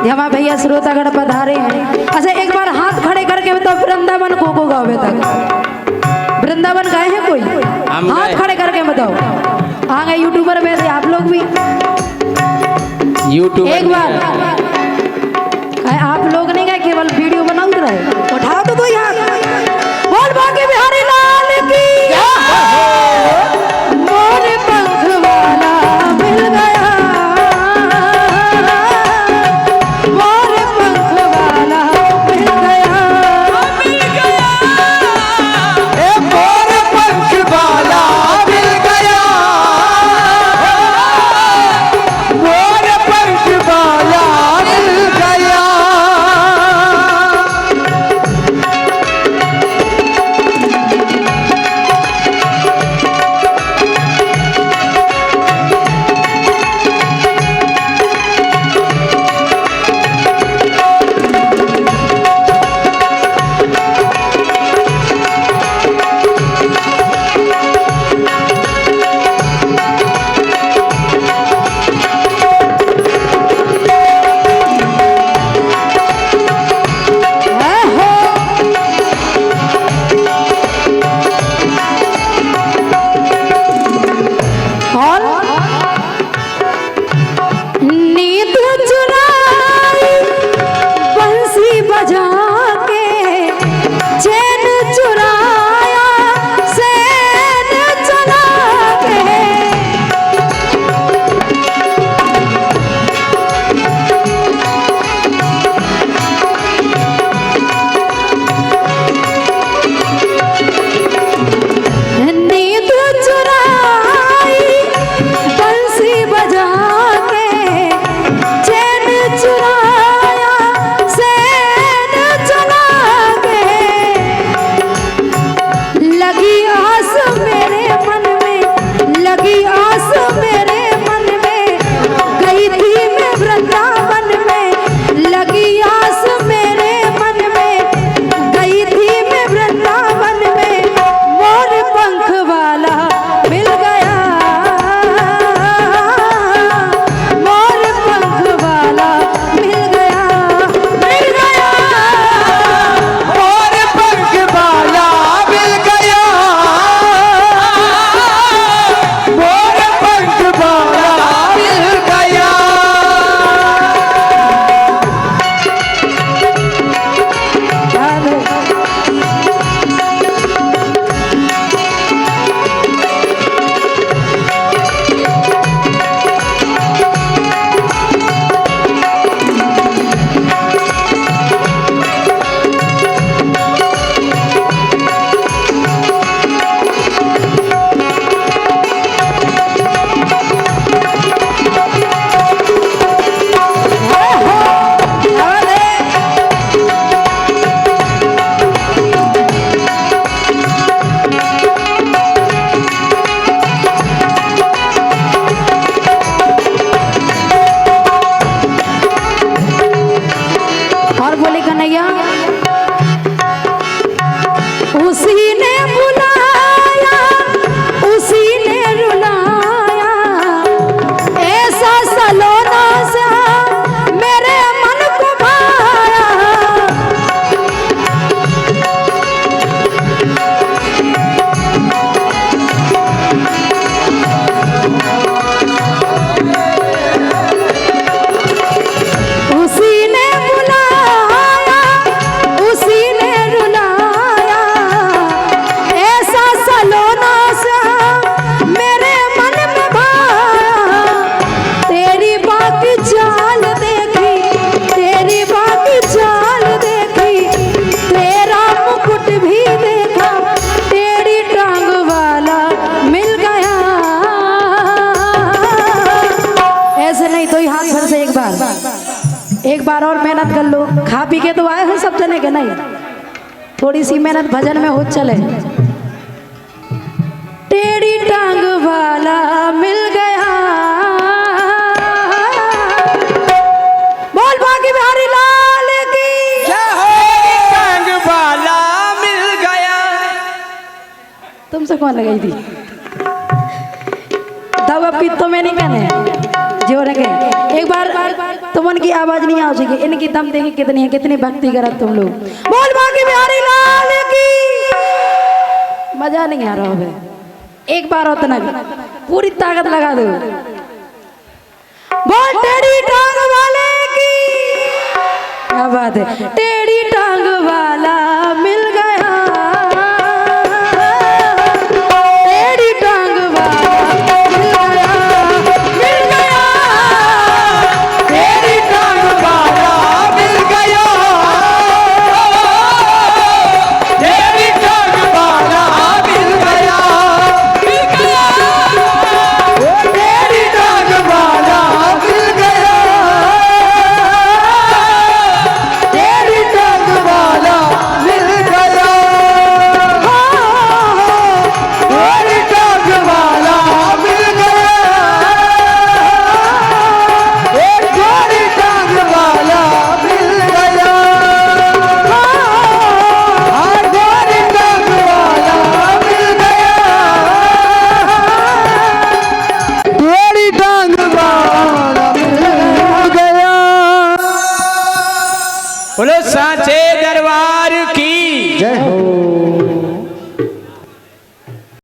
हमारे भैया श्रोतागढ़ पधारे हैं। अच्छा एक बार हाथ खड़े करके बताओ वृंदावन को गावे तक वृंदावन गाए हैं कोई? हाथ खड़े करके बताओ। आ गए यूट्यूबर वैसे आप लोग भी यूट्यूबर एक बार आप लोग नहीं गए केवल वीडियो बनाओ रहे। उठाओ तो यार बोल बाकी बिहारी लाल की मोर पंख वाला मिल गया मोर पंख वाला मिल गया ए मोर पंख वाला मिल गया मोर पंख वाला मिल गया। एक बार और मेहनत कर लो। खा पी के तो आए हैं सब जने के नहीं, थोड़ी सी मेहनत भजन में हो चले। टेढ़ी टांग वाला मिल गया, बोल बाकी बिहारी लाल की जय हो। टांग वाला मिल गया। तुमसे कौन लगाई थी? बताओ पीत तो मैं नहीं कहने जो रखे एक बार तुमन की आवाज नहीं आ सके इनकी दम देखी कितनी है कितनी भक्ति करत तुम लोग बोल बाकी बिहारी लाल की मजा नहीं आ रहा है एक बार उतना पूरी ताकत लगा दो बोल टेढ़ी टांग वाले की क्या बात है टेढ़ी टांग वाला मिल गया टेढ़ी टांग वाला मिल गया टेढ़ी टांग वाला मिल गया तेरी टांग वाला मिल गया ओ तेरी टांग वाला मिल गया तेरी टांग वाला मिल गया तेरी टांग वाला मिल गया एक तेरी टांग वाला मिल गया तेरी टांग वाला मिल गया तेरी टांग वाला मिल गया बोलो सांचे दरबार की